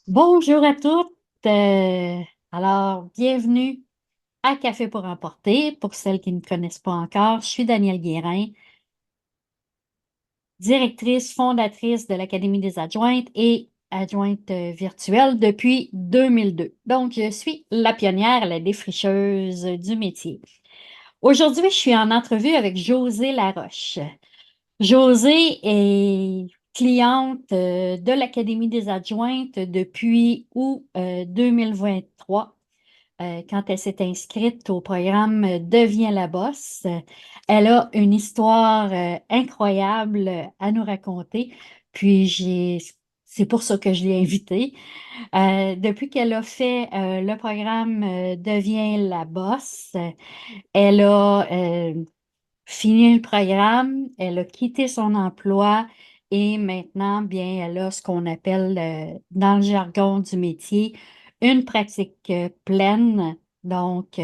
Bonjour à toutes. Bienvenue à Café pour emporter. Pour celles qui ne connaissent pas encore, je suis Danielle Guérin, directrice fondatrice de l'Académie des adjointes et adjointe virtuelle depuis 2002. Donc, je suis la pionnière, la défricheuse du métier. Aujourd'hui, je suis en entrevue avec Josée Laroche. Josée est cliente de l'Académie des adjointes depuis août 2023, quand elle s'est inscrite au programme Deviens la boss. Elle a une histoire incroyable à nous raconter, puis c'est pour ça que je l'ai invitée. Depuis qu'elle a fait le programme Deviens la boss, elle a fini le programme, elle a quitté son emploi et maintenant, bien, elle a ce qu'on appelle, dans le jargon du métier, une pratique pleine. Donc,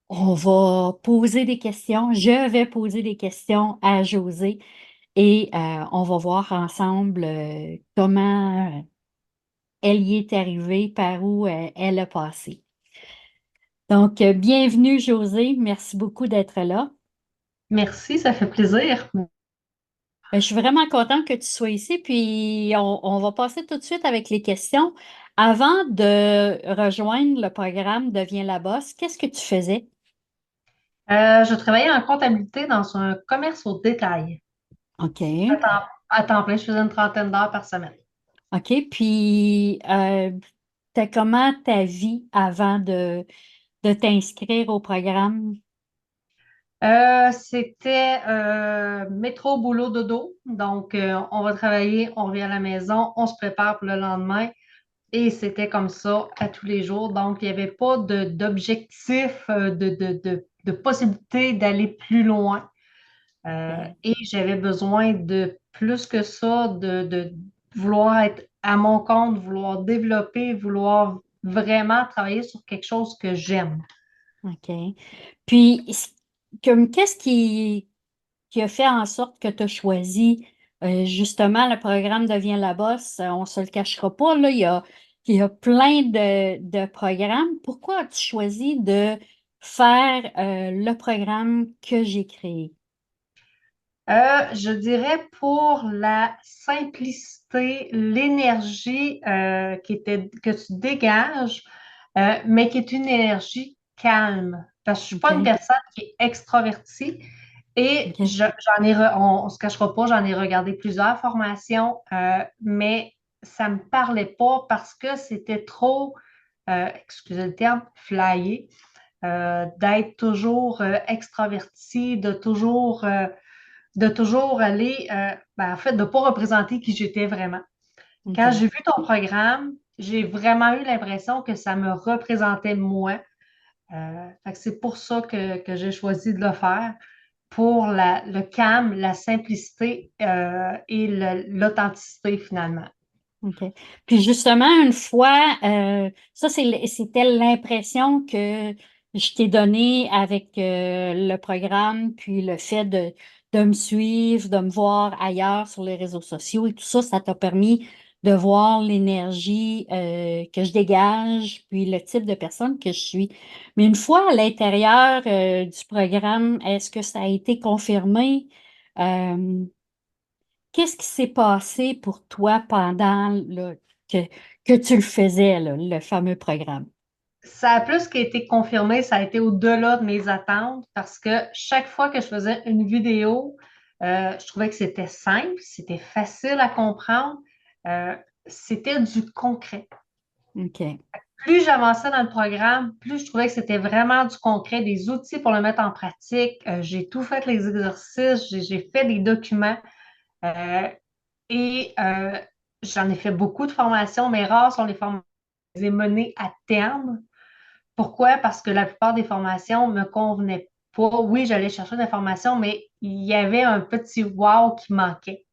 on va poser des questions. Je vais poser des questions à Josée et on va voir ensemble comment elle y est arrivée, par où elle a passé. Donc, bienvenue, Josée. Merci beaucoup d'être là. Merci, ça fait plaisir. Je suis vraiment contente que tu sois ici, puis on va passer tout de suite avec les questions. Avant de rejoindre le programme Deviens la boss, qu'est-ce que tu faisais? Je travaillais en comptabilité dans un commerce au détail. OK. À temps plein, je faisais une trentaine d'heures par semaine. OK. Puis, t'as comment ta vie avant de t'inscrire au programme? C'était métro, boulot, dodo. Donc, on va travailler, on revient à la maison, on se prépare pour le lendemain. Et c'était comme ça à tous les jours. Donc, il n'y avait pas d'objectif, de possibilité d'aller plus loin. OK. Et j'avais besoin de plus que ça, de vouloir être à mon compte, vouloir développer, vouloir vraiment travailler sur quelque chose que j'aime. OK. Puis, comme qu'est-ce qui a fait en sorte que tu as choisi justement le programme Devient la boss? On ne se le cachera pas, là, il y a plein de programmes. Pourquoi as-tu choisi de faire le programme que j'ai créé? Je dirais pour la simplicité, l'énergie que tu dégages, mais qui est une énergie calme. Parce que je ne suis pas une OK. personne qui est extravertie et OK. on ne se cachera pas, j'en ai regardé plusieurs formations, mais ça ne me parlait pas parce que c'était trop, excusez le terme, flyé, d'être toujours extraverti, de toujours aller, en fait, de ne pas représenter qui j'étais vraiment. Quand OK. j'ai vu ton programme, j'ai vraiment eu l'impression que ça me représentait moi. Fait que c'est pour ça que j'ai choisi de le faire, pour le calme, la simplicité et l'authenticité finalement. OK. Puis justement, une fois, c'était l'impression que je t'ai donnée avec le programme, puis le fait de me suivre, de me voir ailleurs sur les réseaux sociaux et tout ça, ça t'a permis de voir l'énergie que je dégage, puis le type de personne que je suis. Mais une fois à l'intérieur du programme, est-ce que ça a été confirmé? Euh, Qu'est-ce qui s'est passé pour toi pendant que, que tu le faisais, là, le fameux programme? Ça a plus qu'été confirmé, ça a été au-delà de mes attentes parce que chaque fois que je faisais une vidéo, je trouvais que c'était simple, c'était facile à comprendre, euh, c'était du concret. OK. Plus j'avançais dans le programme, plus je trouvais que c'était vraiment du concret, des outils pour le mettre en pratique. J'ai tout fait les exercices, j'ai fait des documents euh, et j'en ai fait beaucoup de formations, mais rares sont les formations que j'ai menées à terme. Pourquoi? Parce que la plupart des formations me convenaient pas. Oui, j'allais chercher des formations, mais il y avait un petit wow qui manquait.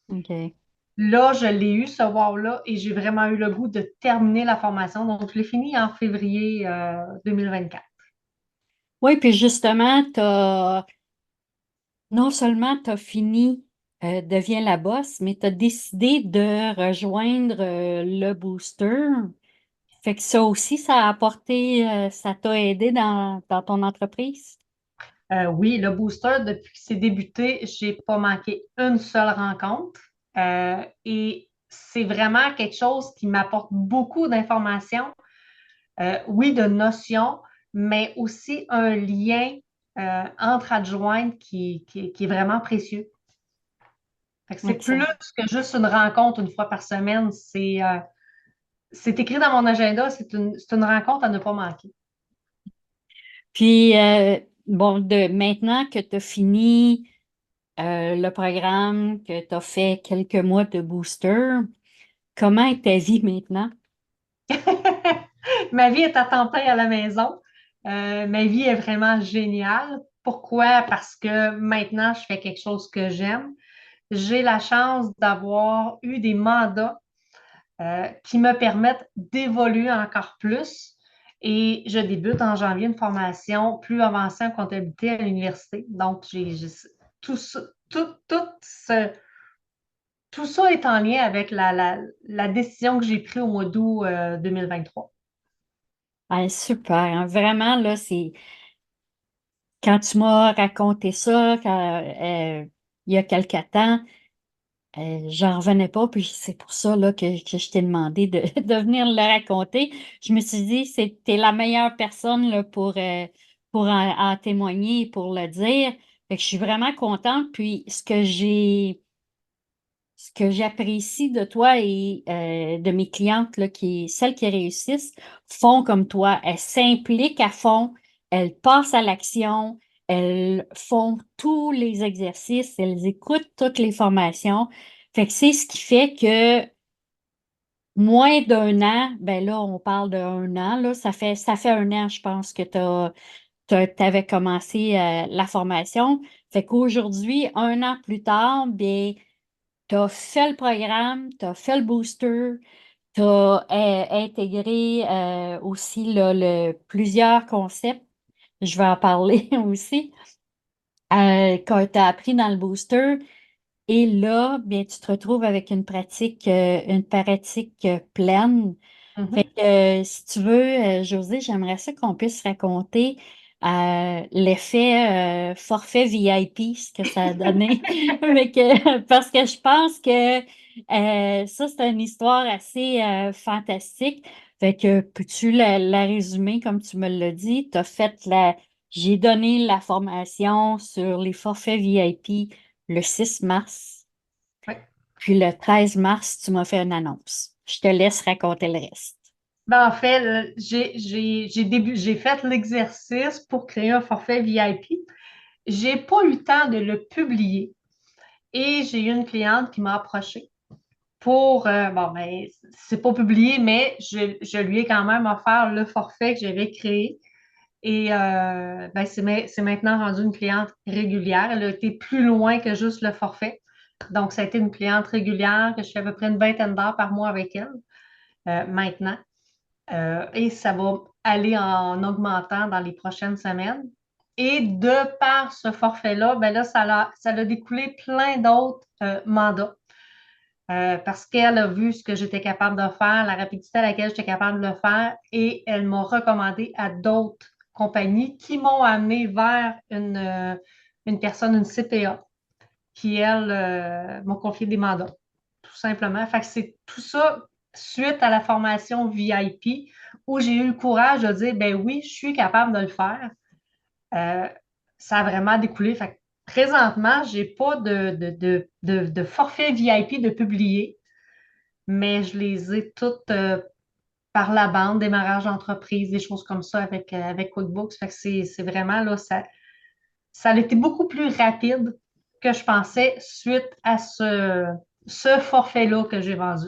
OK. Là, je l'ai eu, ce wow-là, et j'ai vraiment eu le goût de terminer la formation. Donc, je l'ai fini en février 2024. Oui, puis justement, non seulement tu as fini deviens la boss, mais tu as décidé de rejoindre le booster. Fait que ça aussi, ça a apporté, ça t'a aidé dans ton entreprise? Oui, le booster, depuis que c'est débuté, j'ai pas manqué une seule rencontre. Et c'est vraiment quelque chose qui m'apporte beaucoup d'informations, oui, de notions, mais aussi un lien entre adjointes qui est vraiment précieux. Fait que c'est plus Excellent. que juste une rencontre une fois par semaine. C'est écrit dans mon agenda, c'est une rencontre à ne pas manquer. Puis, bon, maintenant que tu as fini le programme, que tu as fait quelques mois de booster, comment est ta vie maintenant? Ma vie est à temps plein à la maison. Ma vie est vraiment géniale. Pourquoi? Parce que maintenant, je fais quelque chose que j'aime. J'ai la chance d'avoir eu des mandats qui me permettent d'évoluer encore plus. Et je débute en janvier une formation plus avancée en comptabilité à l'université. Donc, tout ça, tout ça est en lien avec la décision que j'ai prise au mois d'août 2023. Ah, super, hein. Vraiment, là, quand tu m'as raconté ça, il y a quelque temps, j'en revenais pas, puis c'est pour ça là, que je t'ai demandé de venir le raconter. Je me suis dit, t'es la meilleure personne là, pour en témoigner, pour le dire. Fait que je suis vraiment contente. Puis ce que j'apprécie de toi et de mes clientes, là, celles qui réussissent, font comme toi. Elles s'impliquent à fond, elles passent à l'action, elles font tous les exercices, elles écoutent toutes les formations. Fait que c'est ce qui fait que moins d'un an, ben là, on parle d'un an, là, ça fait un an, je pense, que tu avais commencé la formation. Fait qu'aujourd'hui, un an plus tard, bien, tu as fait le programme, tu as fait le booster, tu as intégré aussi là, plusieurs concepts. Je vais en parler aussi. Que tu as appris dans le booster. Et là, bien, tu te retrouves avec une pratique pleine. Fait Mhm. que, si tu veux, José, j'aimerais ça qu'on puisse raconter l'effet forfait VIP, ce que ça a donné. Parce que je pense que ça, c'est une histoire assez fantastique. Fait que peux-tu la résumer comme tu me l'as dit? J'ai donné la formation sur les forfaits VIP le 6 mars. Ouais. Puis le 13 mars, tu m'as fait une annonce. Je te laisse raconter le reste. Ben, en fait, j'ai fait l'exercice pour créer un forfait VIP. J'ai pas eu le temps de le publier et j'ai eu une cliente qui m'a approché pour, bon, ben, c'est pas publié, mais je lui ai quand même offert le forfait que j'avais créé. Et ben, c'est maintenant rendu une cliente régulière. Elle a été plus loin que juste le forfait. Donc, ça a été une cliente régulière que je fais à peu près une vingtaine d'heures par mois avec elle maintenant. Et ça va aller en augmentant dans les prochaines semaines. Et de par ce forfait-là, ben là, ça a découlé plein d'autres mandats. Parce qu'elle a vu ce que j'étais capable de faire, la rapidité à laquelle j'étais capable de le faire, et elle m'a recommandé à d'autres compagnies qui m'ont amené vers une personne, une CPA, qui, elle, m'a confié des mandats, tout simplement. Fait que c'est tout ça suite à la formation VIP où j'ai eu le courage de dire, ben oui, je suis capable de le faire. Euh, Ça a vraiment découlé. Fait que présentement, je n'ai pas de forfait VIP de publier, mais je les ai toutes par la bande, démarrage d'entreprise, des choses comme ça avec QuickBooks. Fait que c'est vraiment là, ça a été beaucoup plus rapide que je pensais suite à ce forfait-là que j'ai vendu.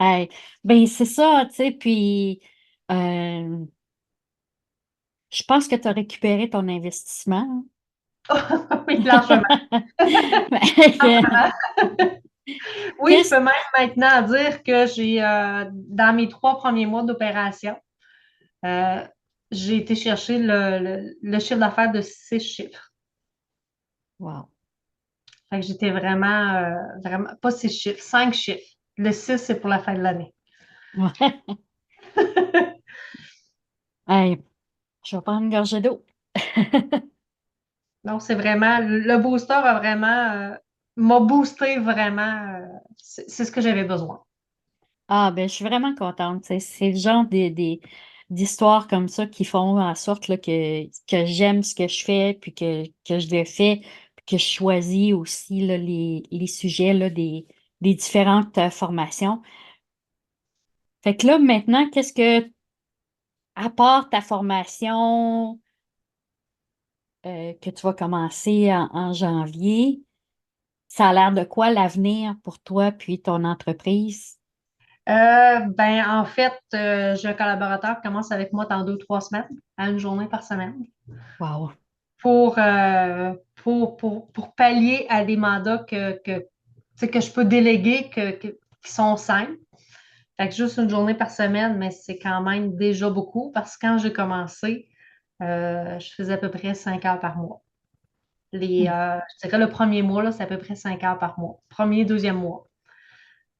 Hey, ben c'est ça, tu sais, puis euh, je pense que tu as récupéré ton investissement. Oui, largement. Ben, Oui, je Qu'est-ce peux même maintenant dire que j'ai, dans mes 3 premiers mois d'opération, euh, j'ai été chercher le chiffre d'affaires de 6 chiffres. Wow. Fait que j'étais vraiment, pas 6 chiffres, 5 chiffres. Le 6, c'est pour la fin de l'année. Ouais. Hey, je vais prendre une gorgée d'eau. Donc, c'est vraiment, le booster m'a boosté vraiment. C'est ce que j'avais besoin. Ah, ben, je suis vraiment contente. C'est le genre d'histoires comme ça qui font en sorte là, que j'aime ce que je fais, puis que je le fais, puis que je choisis aussi là, les sujets là, des différentes formations. Fait que là, maintenant, à part ta formation que tu vas commencer en janvier, ça a l'air de quoi l'avenir pour toi puis ton entreprise? Ben, en fait, j'ai un collaborateur qui commence avec moi dans 2, 3 semaines, à une journée par semaine, Wow. pour, euh, pour pallier à des mandats tu sais, que je peux déléguer qui sont simples. Fait que juste une journée par semaine, mais c'est quand même déjà beaucoup parce que quand j'ai commencé, je faisais à peu près 5 heures par mois. Je dirais le premier mois, là, c'est à peu près 5 heures par mois. Premier, deuxième mois.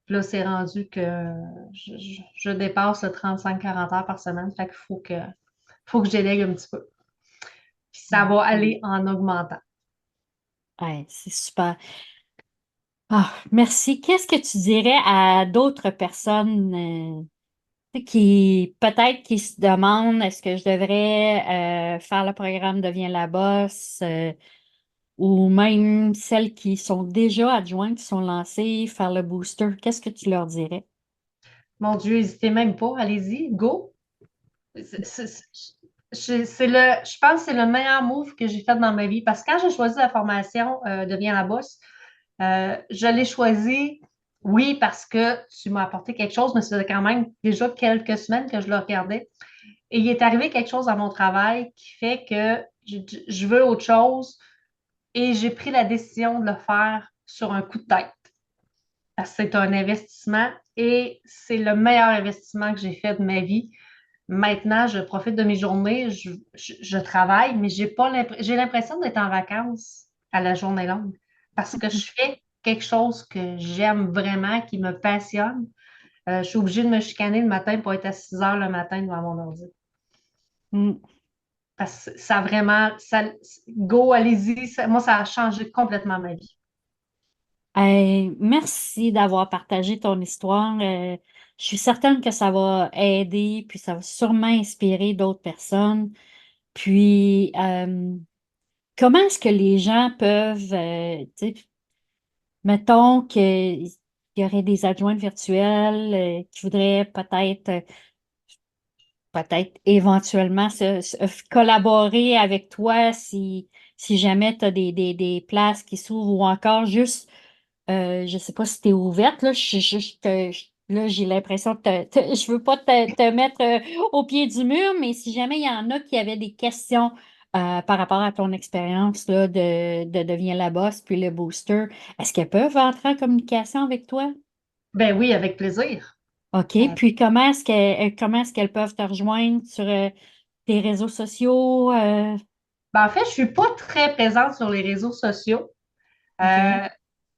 Puis là, c'est rendu que je dépasse le 35-40 heures par semaine. Fait qu'il faut que je délègue un petit peu. Puis ça Mm. va aller en augmentant. Ouais, c'est super. Ah, merci. Qu'est-ce que tu dirais à d'autres personnes tu sais, qui peut-être qui se demandent est-ce que je devrais faire le programme Deviens la boss ou même celles qui sont déjà adjointes, qui sont lancées, faire le booster, qu'est-ce que tu leur dirais? Mon Dieu, n'hésitez même pas. Allez-y, go. Je pense que c'est le meilleur move que j'ai fait dans ma vie parce que quand j'ai choisi la formation Deviens la boss, je l'ai choisi, oui, parce que tu m'as apporté quelque chose, mais c'est quand même déjà quelques semaines que je le regardais. Et il est arrivé quelque chose à mon travail qui fait que je veux autre chose et j'ai pris la décision de le faire sur un coup de tête. Parce que c'est un investissement et c'est le meilleur investissement que j'ai fait de ma vie. Maintenant, je profite de mes journées, je travaille, mais j'ai l'impression d'être en vacances à la journée longue parce que je fais quelque chose que j'aime vraiment, qui me passionne. Je suis obligée de me chicaner le matin pour être à 6 heures le matin devant mon ordi. Mm. Parce que ça a vraiment, go, allez-y, moi, ça a changé complètement ma vie. Merci d'avoir partagé ton histoire. Je suis certaine que ça va aider, puis ça va sûrement inspirer d'autres personnes. Puis, comment est-ce que les gens peuvent, tu sais, mettons qu'il y aurait des adjointes virtuelles qui voudraient peut-être éventuellement collaborer avec toi si jamais tu as des places qui s'ouvrent ou encore juste, je ne sais pas si tu es ouverte, là, là j'ai l'impression que je veux pas te mettre au pied du mur, mais si jamais il y en a qui avaient des questions par rapport à ton expérience là, de Deviens la boss puis le booster, est-ce qu'elles peuvent entrer en communication avec toi? Ben oui, avec plaisir. OK. Puis comment est-ce qu'elles peuvent te rejoindre sur tes réseaux sociaux? Ben, en fait, je suis pas très présente sur les réseaux sociaux OK. euh,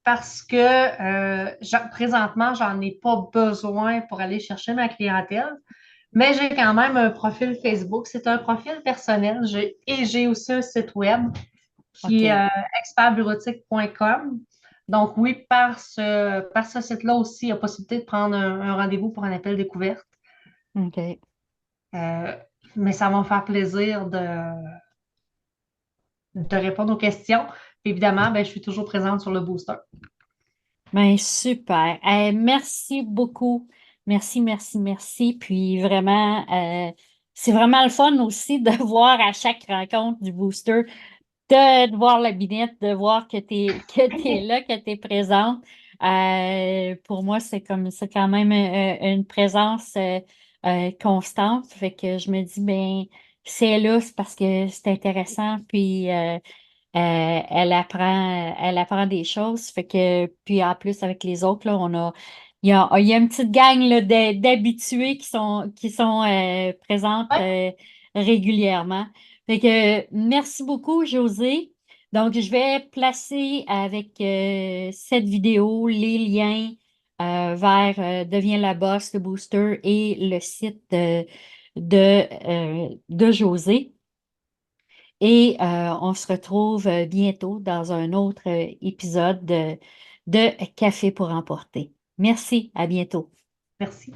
parce que présentement, j'en ai pas besoin pour aller chercher ma clientèle, mais j'ai quand même un profil Facebook. C'est un profil personnel et j'ai aussi un site web qui est OK. expertbureautique.com. Donc oui, par ce site-là aussi, il y a possibilité de prendre un rendez-vous pour un appel découverte. OK. Euh, mais ça va me faire plaisir de répondre aux questions. Évidemment, ben, je suis toujours présente sur le booster. Ben, super. Merci beaucoup. Merci, merci, merci. Puis vraiment, c'est vraiment le fun aussi de voir à chaque rencontre du booster, de voir la binette, de voir que t'es là, que tu es présente. Pour moi, c'est quand même une présence constante. Fait que je me dis, ben, c'est là, c'est parce que c'est intéressant. Puis elle apprend des choses. Fait que, puis en plus, avec les autres, là, il y a une petite gang là, d'habitués qui sont présentes Ouais. régulièrement. Fait que merci beaucoup, José. Donc, je vais placer avec cette vidéo les liens vers Deviens la boss, le booster et le site de José. Et on se retrouve bientôt dans un autre épisode de Café pour emporter. Merci, à bientôt. Merci.